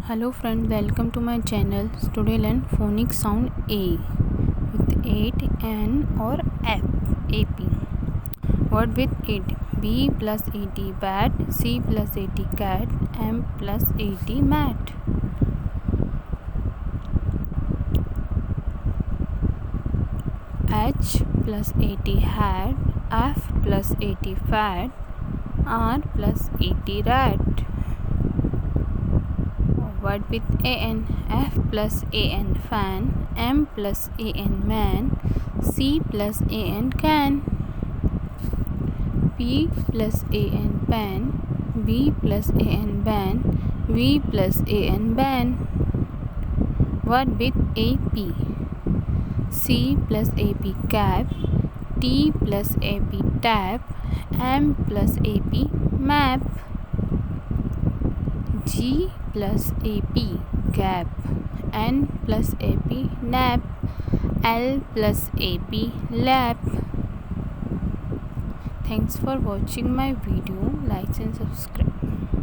Hello friend, welcome to my channel. Today learn phonics sound A with 8 N or F AP. Word with 8 B plus 80 bat, C plus 80 cat, M plus 80 mat. H plus 80 hat, F plus 80 fat, R plus 80 rat. Word with an F plus an fan, M plus an man, C plus an can, P plus an pen, B plus an ban, V plus an ban. Word with AP C plus AP cap, T plus AP tap, M plus AP map, G plus AP gap, N plus AP nap, L plus AP lap. Thanks for watching my video. Like and subscribe.